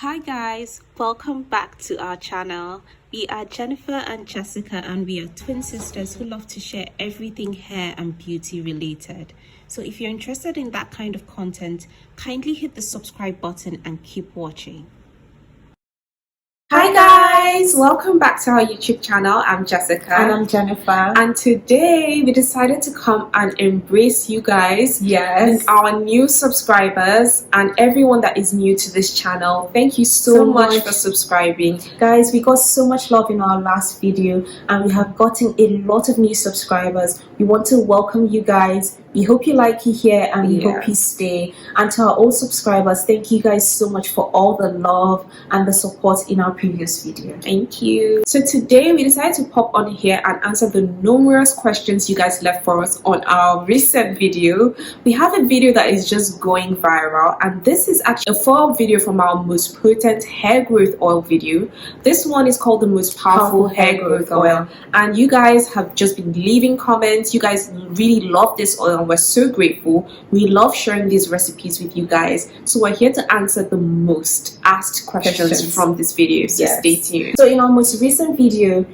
Hi guys, welcome back to our channel. We are Jennifer and Jessica, and we are twin sisters who love to share everything hair and beauty related. So if you're interested in that kind of content, kindly hit the subscribe button and keep watching. Hi guys, welcome back to our YouTube channel. I'm Jessica and I'm Jennifer, and today we decided to come and embrace you guys, and our new subscribers and everyone that is new to this channel. Thank you so much for subscribing, guys. We got so much love in our last video and we have gotten a lot of new subscribers. We want to welcome you guys. We hope you like it here and we hope you stay. And to our old subscribers, thank you guys so much for all the love and the support in our previous video. Thank you. So today we decided to pop on here and answer the numerous questions you guys left for us on our recent video. We have a video that is just going viral, and this is actually a follow-up video from our most potent hair growth oil video. This one is called the most powerful hair growth oil, and you guys have just been leaving comments. You guys really love this oil. We're so grateful. We love sharing these recipes with you guys, so we're here to answer the most asked questions from this video, so stay tuned. So in our most recent video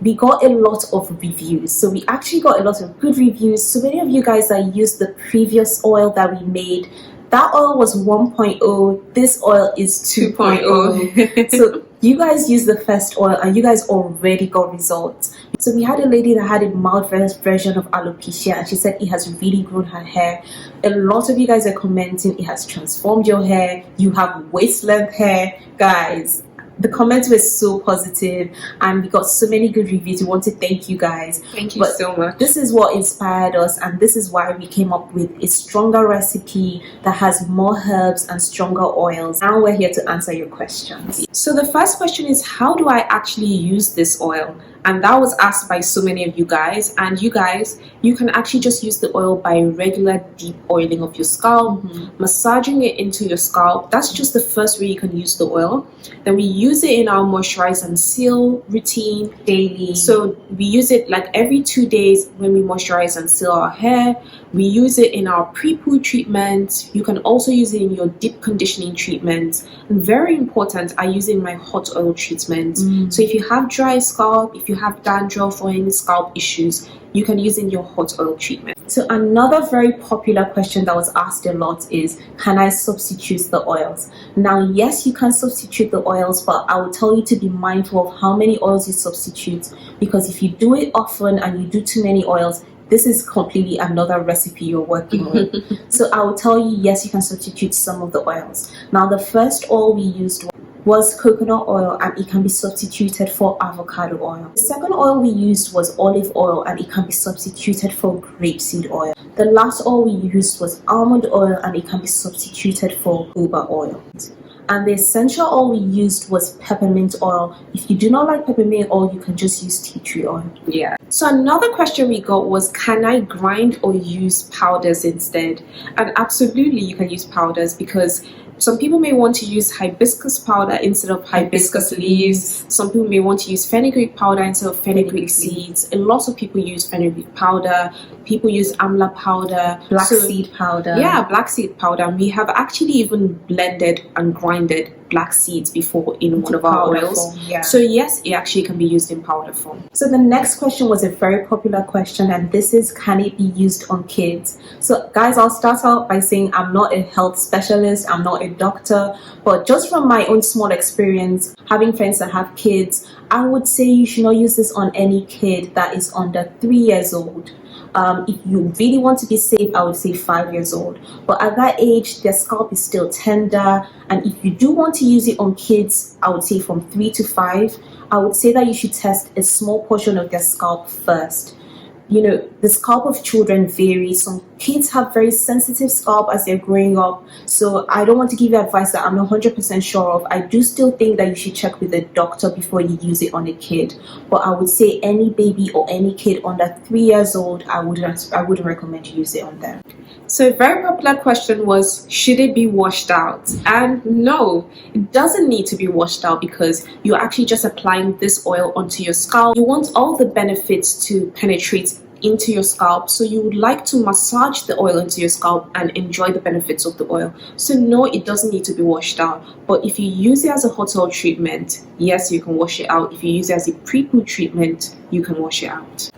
we got a lot of reviews, so we actually got a lot of good reviews. So many of you guys that used the previous oil that we made, that oil was 1.0, this oil is 2.0. So you guys used the first oil and you guys already got results. So we had a lady that had a mild version of alopecia, and she said it has really grown her hair. A lot of you guys are commenting it has transformed your hair, you have waist length hair. Guys, the comments were so positive and we got so many good reviews. We want to thank you guys. Thank you so much. This is what inspired us, and this is why we came up with a stronger recipe that has more herbs and stronger oils. Now we're here to answer your questions. So the first question is, how do I actually use this oil? And that was asked by so many of you guys. And you guys, you can actually just use the oil by regular deep oiling of your scalp, massaging it into your scalp. That's just the first way you can use the oil. Then we use it in our moisturize and seal routine daily. So we use it like every 2 days when we moisturize and seal our hair. We use it in our pre-poo treatment. You can also use it in your deep conditioning treatment. And very important, I use it in my hot oil treatment. So if you have dry scalp, if you have dandruff or any scalp issues, you can use in your hot oil treatment. So another very popular question that was asked a lot is, can I substitute the oils? Now, yes, you can substitute the oils, but I will tell you to be mindful of how many oils you substitute, because if you do it often and you do too many oils, this is completely another recipe you're working with. So I will tell you, yes, you can substitute some of the oils. Now, the first oil we used was coconut oil, and it can be substituted for avocado oil. The second oil we used was olive oil, and it can be substituted for grapeseed oil. The last oil we used was almond oil, and it can be substituted for jojoba oil. And the essential oil we used was peppermint oil. If you do not like peppermint oil, you can just use tea tree oil. So another question we got was, can I grind or use powders instead? And absolutely you can use powders, because some people may want to use hibiscus powder instead of hibiscus leaves. Some people may want to use fenugreek powder instead of fenugreek seeds. A lot of people use fenugreek powder. People use amla powder, black seed powder. Yeah, black seed powder. And we have actually even blended and grinded black seeds before in one of our oils. So yes, it actually can be used in powder form. So the next question was a very popular question, and this is, can it be used on kids? So guys, I'll start out by saying I'm not a health specialist, I'm not a doctor, but just from my own small experience, having friends that have kids, I would say you should not use this on any kid that is under 3 years old. If you really want to be safe, I would say 5 years old. But at that age, their scalp is still tender. And if you do want to use it on kids, I would say from 3 to 5, I would say that you should test a small portion of their scalp first. You know, the scalp of children varies. Some kids have very sensitive scalp as they're growing up. So I don't want to give you advice that I'm not 100% sure of. I do still think that you should check with a doctor before you use it on a kid. But I would say any baby or any kid under 3 years old, I wouldn't recommend you use it on them. So a very popular question was, should it be washed out? And no, it doesn't need to be washed out, because you're actually just applying this oil onto your scalp. You want all the benefits to penetrate into your scalp, so you would like to massage the oil into your scalp and enjoy the benefits of the oil. So no, it doesn't need to be washed out, but if you use it as a hot oil treatment, yes, you can wash it out. If you use it as a pre-poo treatment, you can wash it out.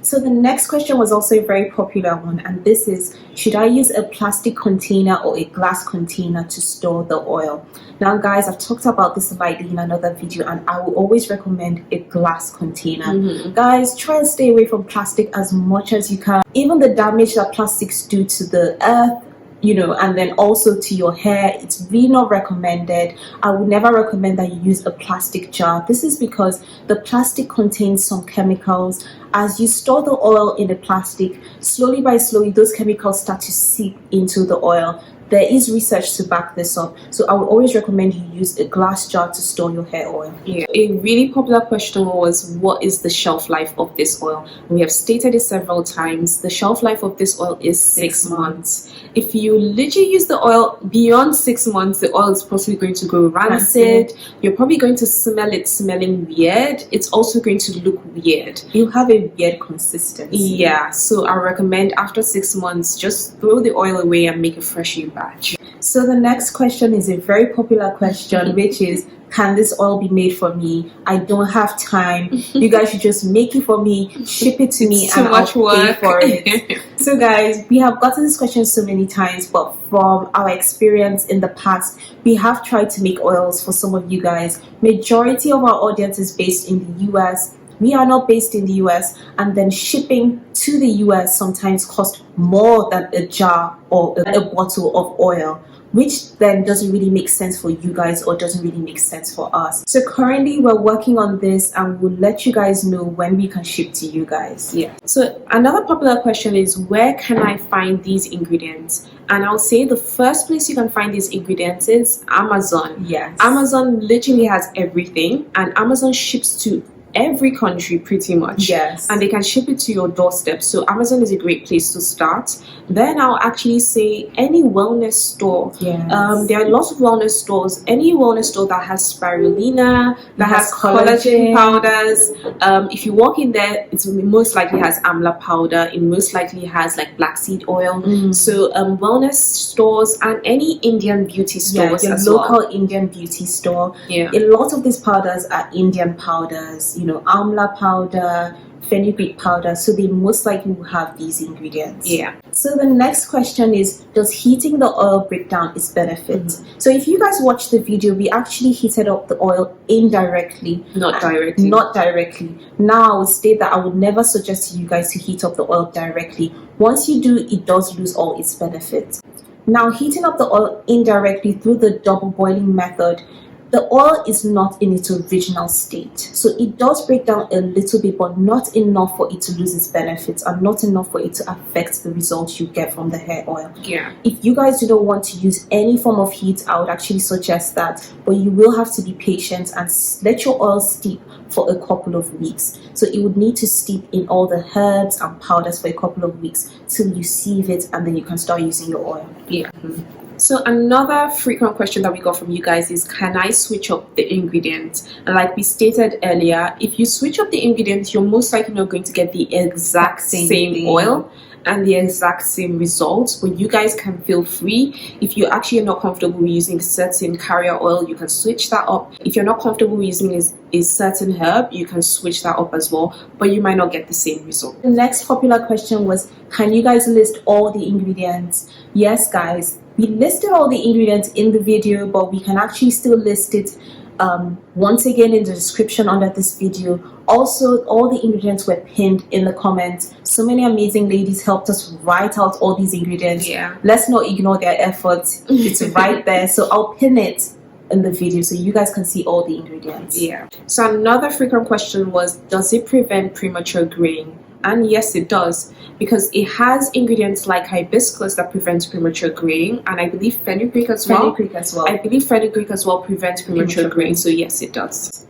So the next question was also a very popular one, and this is, should I use a plastic container or a glass container to store the oil? Now guys, I've talked about this lightly in another video, and I will always recommend a glass container. Guys, try and stay away from plastic as much as you can. Even the damage that plastics do to the earth, you know, and then also to your hair, it's really not recommended. I would never recommend that you use a plastic jar. This is because the plastic contains some chemicals. As you store the oil in the plastic, slowly by slowly those chemicals start to seep into the oil. There is research to back this up, so I would always recommend you use a glass jar to store your hair oil. Yeah, a really popular question was, what is the shelf life of this oil? We have stated it several times. The shelf life of this oil is 6 months. If you literally use the oil beyond 6 months, the oil is possibly going to go rancid. You're probably going to smell it smelling weird. It's also going to look weird. You have a weird consistency. Yeah, so I recommend after 6 months, just throw the oil away and make a fresh batch. So the next question is a very popular question, which is, can this oil be made for me? I don't have time. You guys should just make it for me, ship it to me, and I'll pay for it. So guys, we have gotten this question so many times, but from our experience in the past, we have tried to make oils for some of you guys. Majority of our audience is based in the US. We are not based in the US, and then shipping to the US sometimes costs more than a jar or a bottle of oil, which then doesn't really make sense for you guys or doesn't really make sense for us. So currently we're working on this, and we'll let you guys know when we can ship to you guys. Yeah. So another popular question is, where can I find these ingredients? And I'll say the first place you can find these ingredients is Amazon. Yes. Amazon literally has everything, and Amazon ships to every country pretty much. Yes. And they can ship it to your doorstep. So Amazon is a great place to start. Then I'll actually say any wellness store. Yes. There are lots of wellness stores. Any wellness store that has spirulina, that has collagen powders. If you walk in there, it most likely has Amla Powder. It most likely has like black seed oil. So wellness stores and any Indian beauty stores as well. Local Indian beauty store. Yeah. A lot of these powders are Indian powders. You know, Amla powder, Fenugreek powder, so they most likely will have these ingredients. Yeah. So the next question is, does heating the oil break down its benefits? So if you guys watch the video, we actually heated up the oil indirectly. Not directly. Not directly. Now I would state that I would never suggest to you guys to heat up the oil directly. Once you do, it does lose all its benefits. Now, heating up the oil indirectly through the double boiling method, the oil is not in its original state, so it does break down a little bit, but not enough for it to lose its benefits and not enough for it to affect the results you get from the hair oil. Yeah. If you guys do not want to use any form of heat, I would actually suggest that, but you will have to be patient and let your oil steep for a couple of weeks. So it would need to steep in all the herbs and powders for a couple of weeks till you sieve it, and then you can start using your oil. Yeah. So another frequent question that we got from you guys is, can I switch up the ingredients? And like we stated earlier, if you switch up the ingredients, you're most likely not going to get the exact same oil and the exact same results, but you guys can feel free. If you actually are not comfortable with using certain carrier oil, you can switch that up. If you're not comfortable with using a certain herb, you can switch that up as well, but you might not get the same result. The next popular question was, can you guys list all the ingredients? Yes guys, we listed all the ingredients in the video, but we can actually still list it once again in the description under this video. Also, all the ingredients were pinned in the comments. So many amazing ladies helped us write out all these ingredients. Yeah. Let's not ignore their efforts. It's right there. So I'll pin it in the video so you guys can see all the ingredients. Yeah. So another frequent question was, does it prevent premature graying? And yes, it does, because it has ingredients like hibiscus that prevents premature graying, and I believe fenugreek as well. I believe fenugreek as well prevents premature graying, so yes, it does.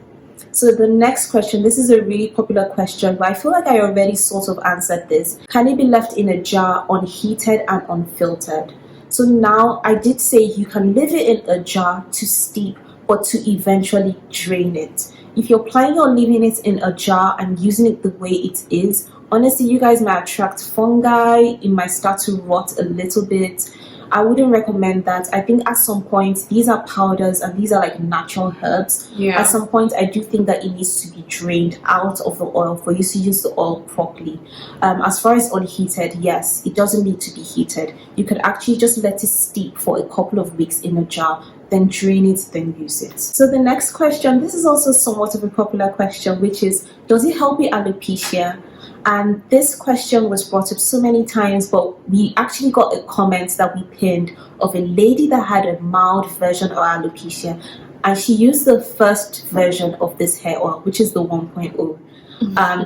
So the next question, this is a really popular question, but I feel like I already sort of answered this. Can it be left in a jar unheated and unfiltered? So now, I did say you can leave it in a jar to steep, but to eventually drain it. If you're planning on leaving it in a jar and using it the way it is, Honestly, you guys might attract fungi, it might start to rot a little bit. I wouldn't recommend that. I think at some point, these are powders and these are like natural herbs. Yeah. At some point, I do think that it needs to be drained out of the oil for you to use the oil properly. As far as unheated, yes, it doesn't need to be heated. You could actually just let it steep for a couple of weeks in a jar, then drain it, then use it. So the next question, this is also somewhat of a popular question, which is, does it help with alopecia? And this question was brought up so many times, but we actually got a comment that we pinned of a lady that had a mild version of alopecia, and she used the first version of this hair oil, which is the 1.0.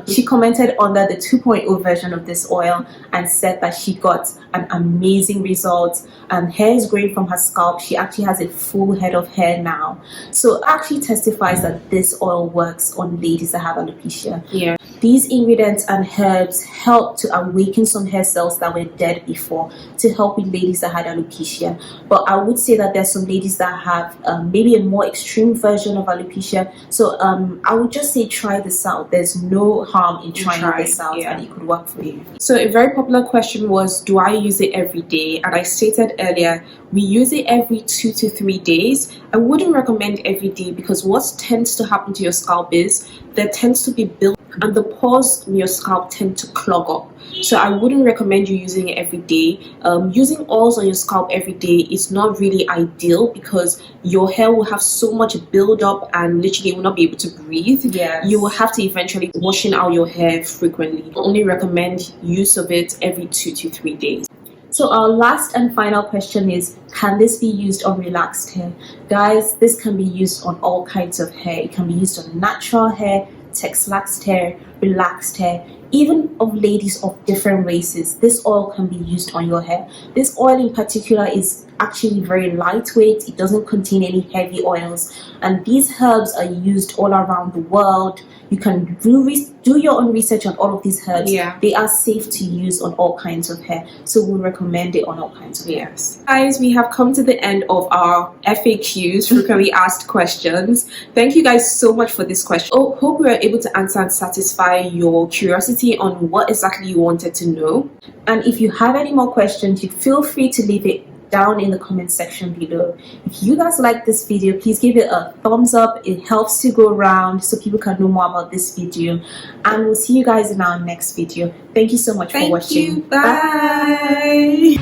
She commented under the 2.0 version of this oil and said that she got an amazing result, and hair is growing from her scalp. She actually has a full head of hair now. So it actually testifies that this oil works on ladies that have alopecia. Yeah. These ingredients and herbs help to awaken some hair cells that were dead before, to help with ladies that had alopecia. But I would say that there's some ladies that have maybe a more extreme version of alopecia. So I would just say try this out. There's no harm in trying this out, and it could work for you. So a very popular question was, do I use it every day? And I stated earlier, we use it every 2 to 3 days. I wouldn't recommend every day, because what tends to happen to your scalp is there tends to be build, and the pores in your scalp tend to clog up. So I wouldn't recommend you using it every day. Using oils on your scalp every day is not really ideal, because your hair will have so much build up and literally will not be able to breathe. Yes. You will have to eventually washing out your hair frequently. I only recommend use of it every 2 to 3 days. So our last and final question is, can this be used on relaxed hair? Guys, this can be used on all kinds of hair. It can be used on natural hair, texturized hair, relaxed hair, even of ladies of different races. This oil can be used on your hair. This oil in particular is actually very lightweight. It doesn't contain any heavy oils, and these herbs are used all around the world. You can do your own research on all of these herbs. Yeah. They are safe to use on all kinds of hair, so we recommend it on all kinds of hair. Yes. Guys, we have come to the end of our FAQs, frequently asked questions. Thank you guys so much for this question. Hope we were able to answer and satisfy your curiosity on what exactly you wanted to know. And if you have any more questions, you feel free to leave it down in the comment section below. If you guys like this video, please give it a thumbs up. It helps to go around so people can know more about this video, and we'll see you guys in our next video. Thank you so much for watching. Bye.